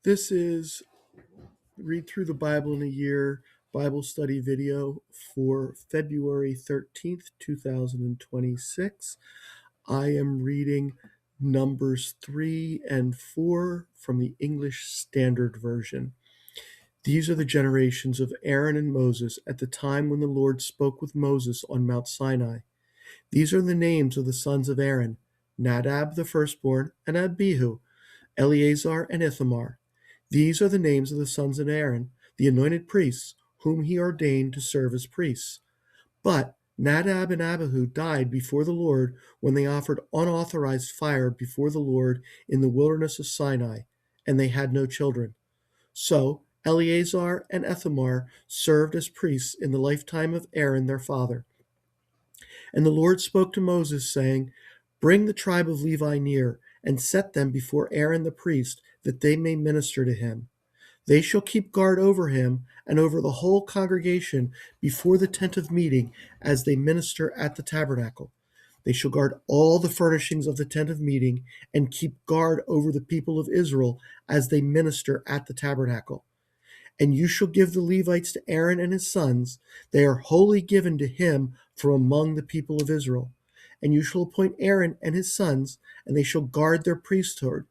This is Read Through the Bible in a Year Bible study video for February 13th, 2026. I am reading Numbers 3 and 4 from the English Standard Version. These are the generations of Aaron and Moses at the time when the Lord spoke with Moses on Mount Sinai. These are the names of the sons of Aaron: Nadab the firstborn, and Abihu, Eleazar and Ithamar. These are the names of the sons of Aaron, the anointed priests, whom he ordained to serve as priests. But Nadab and Abihu died before the Lord when they offered unauthorized fire before the Lord in the wilderness of Sinai, and they had no children. So Eleazar and Ithamar served as priests in the lifetime of Aaron their father. And the Lord spoke to Moses, saying, Bring the tribe of Levi near, and set them before Aaron the priest, that they may minister to him. They shall keep guard over him and over the whole congregation before the tent of meeting as they minister at the tabernacle. They shall guard all the furnishings of the tent of meeting and keep guard over the people of Israel as they minister at the tabernacle. And you shall give the Levites to Aaron and his sons. They are wholly given to him from among the people of Israel. And you shall appoint Aaron and his sons, and they shall guard their priesthood.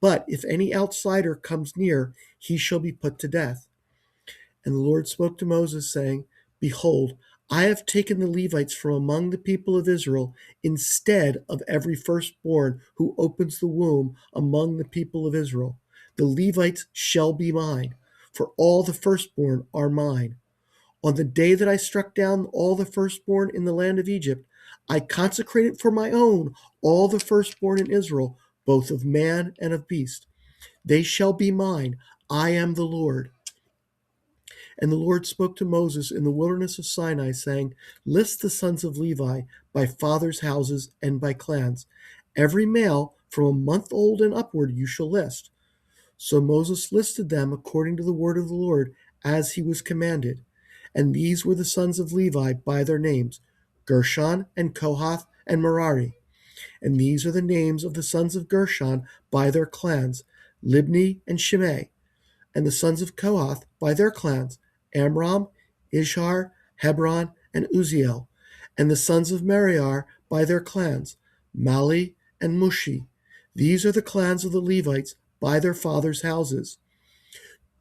But if any outsider comes near, he shall be put to death. And the Lord spoke to Moses, saying, Behold, I have taken the Levites from among the people of Israel instead of every firstborn who opens the womb among the people of Israel. The Levites shall be mine, for all the firstborn are mine. On the day that I struck down all the firstborn in the land of Egypt, I consecrated for my own all the firstborn in Israel, both of man and of beast. They shall be mine. I am the Lord. And the Lord spoke to Moses in the wilderness of Sinai, saying, List the sons of Levi by fathers' houses and by clans. Every male from a month old and upward you shall list. So Moses listed them according to the word of the Lord, as he was commanded. And these were the sons of Levi by their names: Gershon and Kohath and Merari. And these are the names of the sons of Gershon by their clans: Libni and Shimei. And the sons of Kohath by their clans: Amram, Ishar, Hebron, and Uziel. And the sons of Merari by their clans: Mali and Mushi. These are the clans of the Levites by their fathers' houses.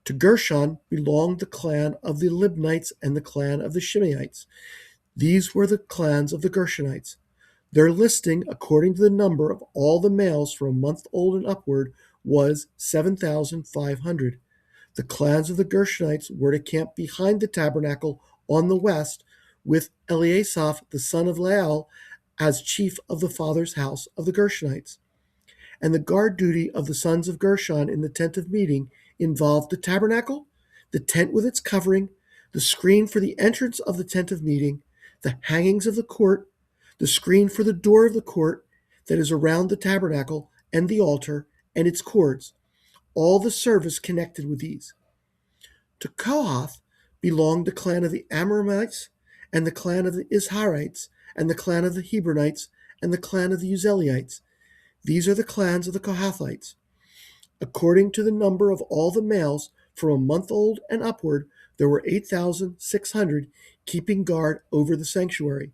To Gershon belonged the clan of the Libnites and the clan of the Shimeites. These were the clans of the Gershonites. Their listing, according to the number of all the males from a month old and upward, was 7,500. The clans of the Gershonites were to camp behind the tabernacle on the west, with Eliasaph the son of Lael as chief of the father's house of the Gershonites. And the guard duty of the sons of Gershon in the tent of meeting involved the tabernacle, the tent with its covering, the screen for the entrance of the tent of meeting, the hangings of the court, the screen for the door of the court that is around the tabernacle, and the altar and its cords, all the service connected with these. To Kohath belonged the clan of the Amramites, and the clan of the Isharites, and the clan of the Hebronites, and the clan of the Uzelites. These are the clans of the Kohathites. According to the number of all the males from a month old and upward, there were 8,600 keeping guard over the sanctuary.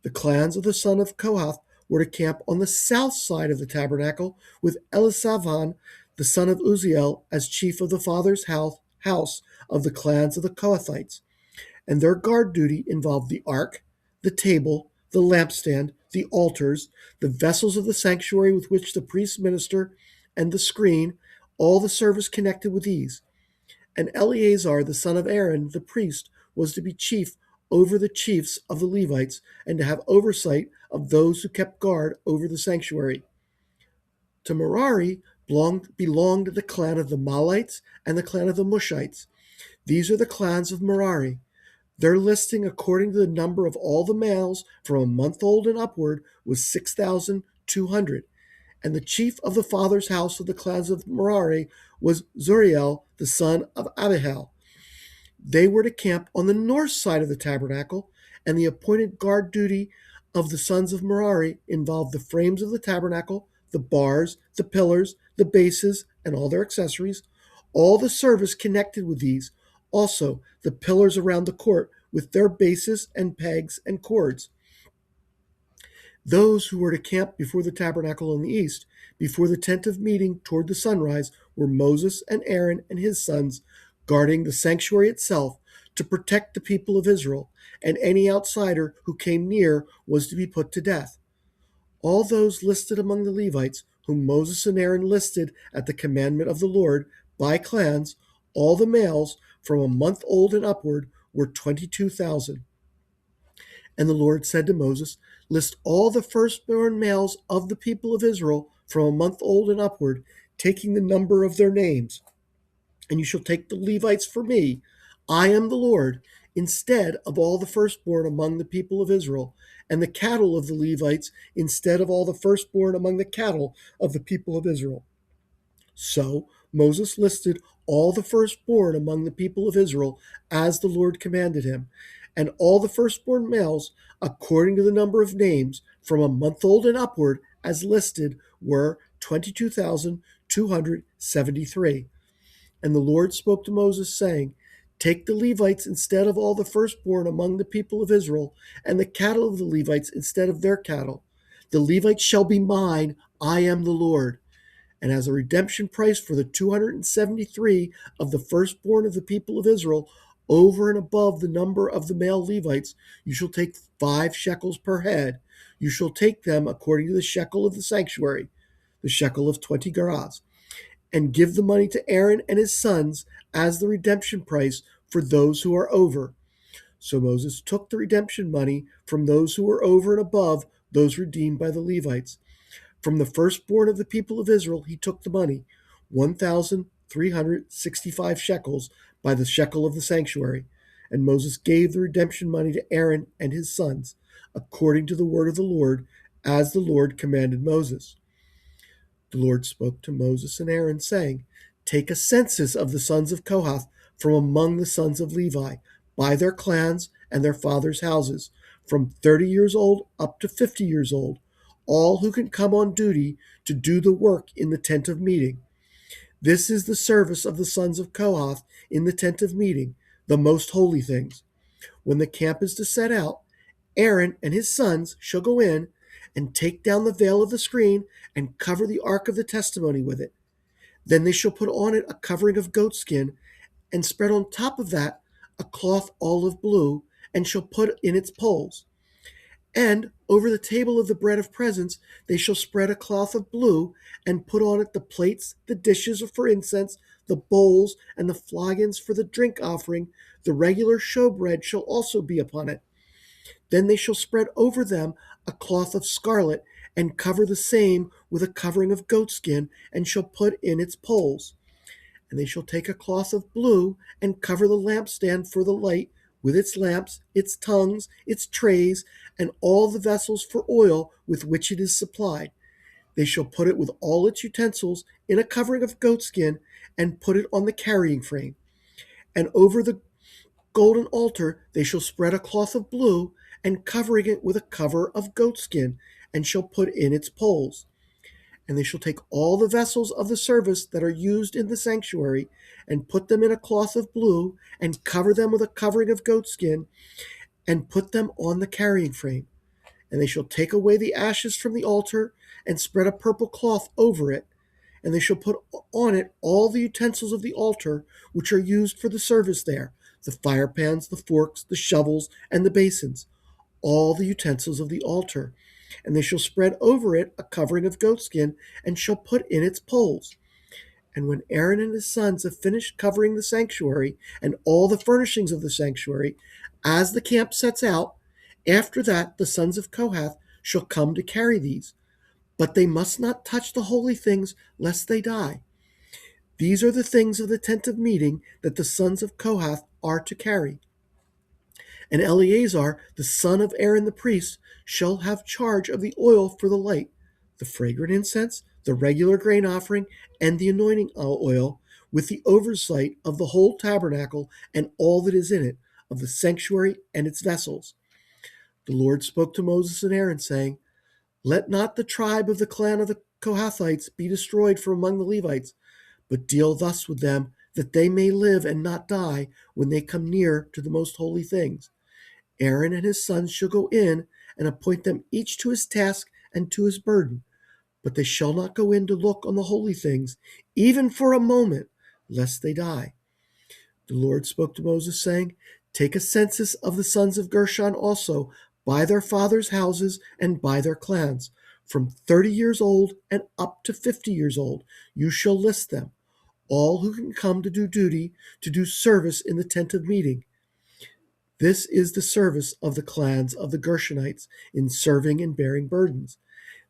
The clans of the son of Kohath were to camp on the south side of the tabernacle, with Elisavan, the son of Uziel, as chief of the father's house of the clans of the Kohathites. And their guard duty involved the ark, the table, the lampstand, the altars, the vessels of the sanctuary with which the priests minister, and the screen, all the service connected with these. And Eleazar, the son of Aaron, the priest, was to be chief over the chiefs of the Levites, and to have oversight of those who kept guard over the sanctuary. To Merari belonged the clan of the Malites and the clan of the Mushites. These are the clans of Merari. Their listing, according to the number of all the males from a month old and upward, was 6,200. And the chief of the father's house of the clans of Merari was Zuriel, the son of Abihail. They were to camp on the north side of the tabernacle, and the appointed guard duty of the sons of Merari involved the frames of the tabernacle, the bars, the pillars, the bases, and all their accessories, All the service connected with these, also the pillars around the court with their bases and pegs and cords. Those who were to camp before the tabernacle in the east, before the tent of meeting toward the sunrise, were Moses and Aaron and his sons, guarding the sanctuary itself to protect the people of Israel, and any outsider who came near was to be put to death. All those listed among the Levites, whom Moses and Aaron listed at the commandment of the Lord by clans, all the males from a month old and upward, were 22,000. And the Lord said to Moses, list all the firstborn males of the people of Israel from a month old and upward, taking the number of their names. And you shall take the Levites for me. I am the Lord, instead of all the firstborn among the people of Israel, and the cattle of the Levites instead of all the firstborn among the cattle of the people of Israel. So Moses listed all the firstborn among the people of Israel as the Lord commanded him, and all the firstborn males, according to the number of names, from a month old and upward, as listed, were 22,273. And the Lord spoke to Moses, saying, take the Levites instead of all the firstborn among the people of Israel, and the cattle of the Levites instead of their cattle. The Levites shall be mine, I am the Lord. And as a redemption price for the 273 of the firstborn of the people of Israel, over and above the number of the male Levites, you shall take 5 shekels per head. You shall take them according to the shekel of the sanctuary, the shekel of 20 gerahs, and give the money to Aaron and his sons as the redemption price for those who are over. So Moses took the redemption money from those who were over and above those redeemed by the Levites. From the firstborn of the people of Israel he took the money, 1,365 shekels by the shekel of the sanctuary. And Moses gave the redemption money to Aaron and his sons, according to the word of the Lord, as the Lord commanded Moses. The Lord spoke to Moses and Aaron, saying, take a census of the sons of Kohath from among the sons of Levi, by their clans and their fathers' houses, from 30 years old up to 50 years old, all who can come on duty to do the work in the tent of meeting. This is the service of the sons of Kohath in the tent of meeting, the most holy things. When the camp is to set out, Aaron and his sons shall go in and take down the veil of the screen and cover the ark of the testimony with it. Then they shall put on it a covering of goatskin, and spread on top of that a cloth olive blue, and shall put in its poles. And over the table of the bread of presence they shall spread a cloth of blue, and put on it the plates, the dishes for incense, the bowls, and the flagons for the drink offering. The regular showbread shall also be upon it. Then they shall spread over them a cloth of scarlet, and cover the same with a covering of goatskin, and shall put in its poles. And they shall take a cloth of blue, and cover the lampstand for the light, with its lamps, its tongues, its trays, and all the vessels for oil with which it is supplied. They shall put it with all its utensils in a covering of goatskin, and put it on the carrying frame. And over the golden altar they shall spread a cloth of blue, and covering it with a cover of goatskin, and shall put in its poles. And they shall take all the vessels of the service that are used in the sanctuary, and put them in a cloth of blue, and cover them with a covering of goatskin, and put them on the carrying frame. And they shall take away the ashes from the altar, and spread a purple cloth over it. And they shall put on it all the utensils of the altar which are used for the service there, the fire pans, the forks, the shovels, and the basins, all the utensils of the altar. And they shall spread over it a covering of goatskin, and shall put in its poles. And when Aaron and his sons have finished covering the sanctuary and all the furnishings of the sanctuary, as the camp sets out, after that the sons of Kohath shall come to carry these. But they must not touch the holy things, lest they die. These are the things of the tent of meeting that the sons of Kohath are to carry. And Eleazar, the son of Aaron the priest, shall have charge of the oil for the light, the fragrant incense, the regular grain offering, and the anointing oil, with the oversight of the whole tabernacle and all that is in it, of the sanctuary and its vessels. The Lord spoke to Moses and Aaron, saying, let not the tribe of the clan of the Kohathites be destroyed from among the Levites, but deal thus with them that they may live and not die when they come near to the most holy things. Aaron and his sons shall go in and appoint them each to his task and to his burden, but they shall not go in to look on the holy things, even for a moment, lest they die. The Lord spoke to Moses, saying, Take a census of the sons of Gershon also, by their fathers' houses and by their clans. From 30 years old and up to 50 years old, you shall list them, all who can come to do duty, to do service in the tent of meeting. This is the service of the clans of the Gershonites in serving and bearing burdens.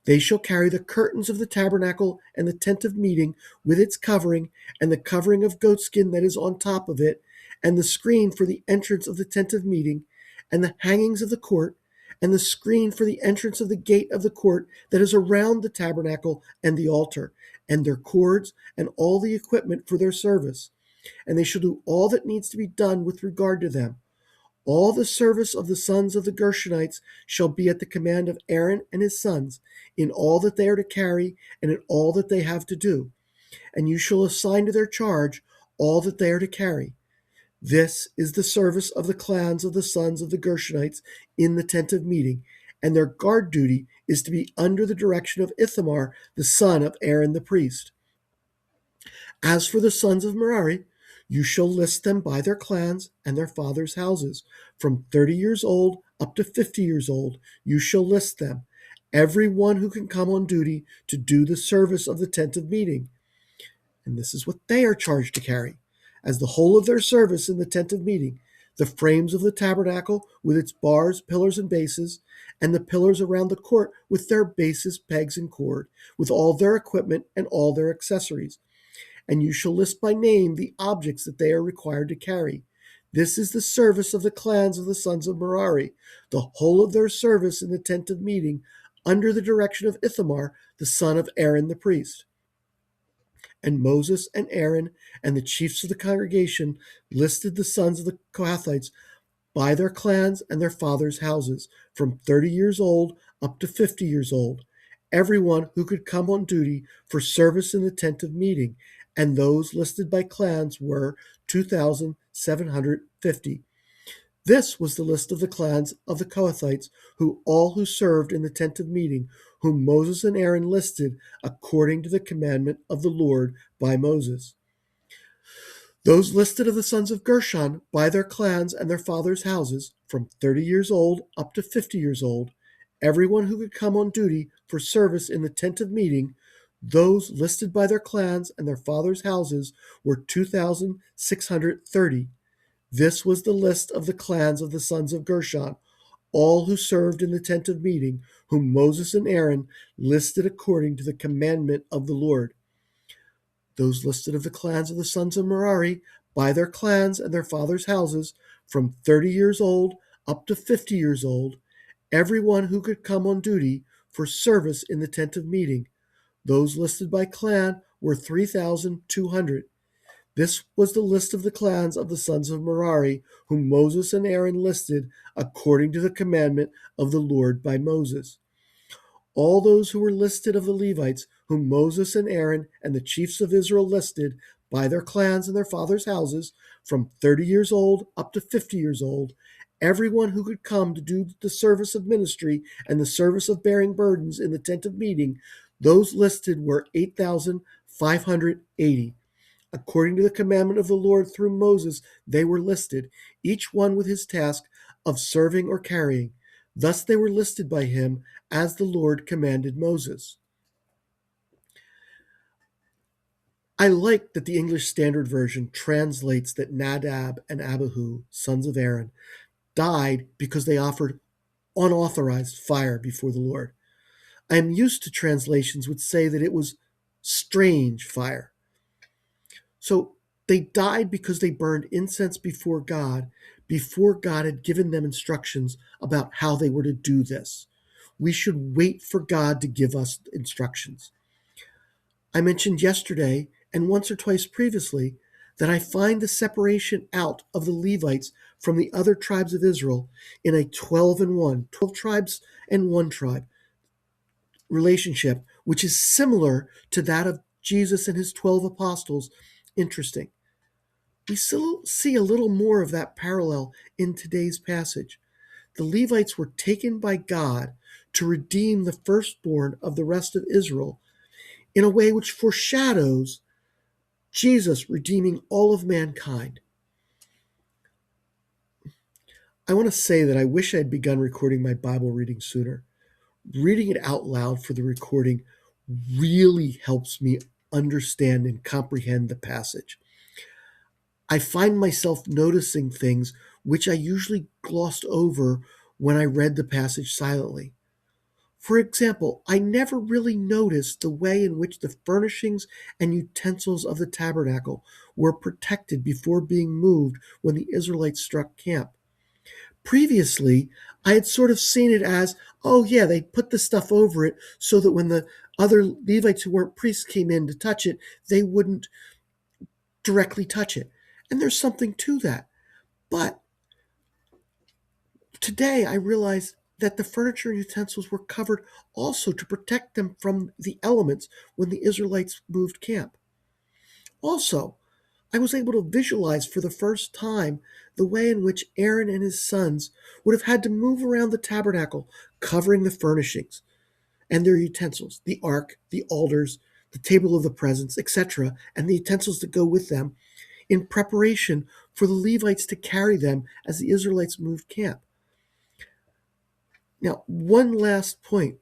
They shall carry the curtains of the tabernacle and the tent of meeting with its covering, and the covering of goatskin that is on top of it, and the screen for the entrance of the tent of meeting, and the hangings of the court, and the screen for the entrance of the gate of the court that is around the tabernacle and the altar, and their cords, and all the equipment for their service. And they shall do all that needs to be done with regard to them. All the service of the sons of the Gershonites shall be at the command of Aaron and his sons, in all that they are to carry and in all that they have to do. And you shall assign to their charge all that they are to carry. This is the service of the clans of the sons of the Gershonites in the tent of meeting, and their guard duty is to be under the direction of Ithamar, the son of Aaron the priest. As for the sons of Merari, you shall list them by their clans and their fathers' houses. From 30 years old up to 50 years old, you shall list them, every one who can come on duty to do the service of the tent of meeting. And this is what they are charged to carry, as the whole of their service in the tent of meeting: the frames of the tabernacle with its bars, pillars, and bases, and the pillars around the court with their bases, pegs, and cord, with all their equipment and all their accessories. And you shall list by name the objects that they are required to carry. This is the service of the clans of the sons of Merari, the whole of their service in the tent of meeting, under the direction of Ithamar, the son of Aaron the priest. And Moses and Aaron and the chiefs of the congregation listed the sons of the Kohathites by their clans and their fathers' houses, from 30 years old up to 50 years old, everyone who could come on duty for service in the tent of meeting, and those listed by clans were 2,750. This was the list of the clans of the Kohathites, who served in the tent of meeting, whom Moses and Aaron listed according to the commandment of the Lord by Moses. Those listed of the sons of Gershon by their clans and their fathers' houses, from 30 years old up to 50 years old, everyone who could come on duty for service in the tent of meeting, those listed by their clans and their fathers' houses were 2,630. This was the list of the clans of the sons of Gershon, all who served in the tent of meeting, whom Moses and Aaron listed according to the commandment of the Lord. Those listed of the clans of the sons of Merari by their clans and their fathers' houses, from 30 years old up to 50 years old, everyone who could come on duty for service in the tent of meeting. Those listed by clan were 3,200. This was the list of the clans of the sons of Merari, whom Moses and Aaron listed according to the commandment of the Lord by Moses. All those who were listed of the Levites, whom Moses and Aaron and the chiefs of Israel listed by their clans and their fathers' houses, from 30 years old up to 50 years old, everyone who could come to do the service of ministry and the service of bearing burdens in the tent of meeting, those listed were 8,580. According to the commandment of the Lord through Moses, they were listed, each one with his task of serving or carrying. Thus they were listed by him as the Lord commanded Moses. I like that the English Standard Version translates that Nadab and Abihu, sons of Aaron, died because they offered unauthorized fire before the Lord. I am used to translations which say that it was strange fire. So they died because they burned incense before God had given them instructions about how they were to do this. We should wait for God to give us instructions. I mentioned yesterday, and once or twice previously, that I find the separation out of the Levites from the other tribes of Israel in a 12 tribes and one tribe relationship, which is similar to that of Jesus and his 12 apostles. Interesting. We still see a little more of that parallel in today's passage. The Levites were taken by God to redeem the firstborn of the rest of Israel in a way which foreshadows Jesus redeeming all of mankind. I want to say that I wish I had begun recording my Bible reading sooner. Reading it out loud for the recording really helps me understand and comprehend the passage. I find myself noticing things which I usually glossed over when I read the passage silently. For example, I never really noticed the way in which the furnishings and utensils of the tabernacle were protected before being moved when the Israelites struck camp. Previously, I had sort of seen it as, oh yeah, they put the stuff over it so that when the other Levites who weren't priests came in to touch it, they wouldn't directly touch it. And there's something to that. But today I realize that the furniture and utensils were covered also to protect them from the elements when the Israelites moved camp. Also, I was able to visualize for the first time the way in which Aaron and his sons would have had to move around the tabernacle, covering the furnishings and their utensils, the ark, the altars, the table of the presence, etc., and the utensils that go with them, in preparation for the Levites to carry them as the Israelites moved camp. Now, one last point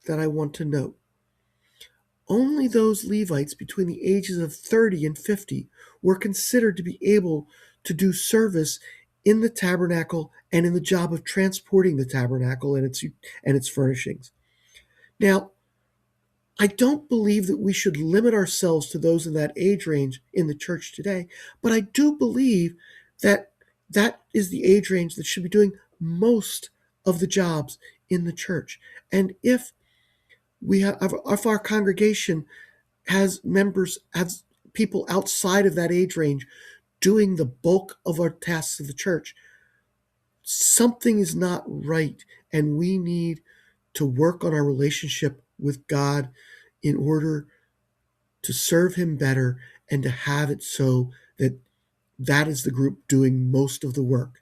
that I want to note. Only those Levites between the ages of 30 and 50 were considered to be able to do service in the tabernacle and in the job of transporting the tabernacle and its furnishings. Now, I don't believe that we should limit ourselves to those in that age range in the church today, but I do believe that that is the age range that should be doing most of the jobs in the church. And if our congregation has people outside of that age range doing the bulk of our tasks of the church, something is not right, and we need to work on our relationship with God in order to serve Him better and to have it so that that is the group doing most of the work.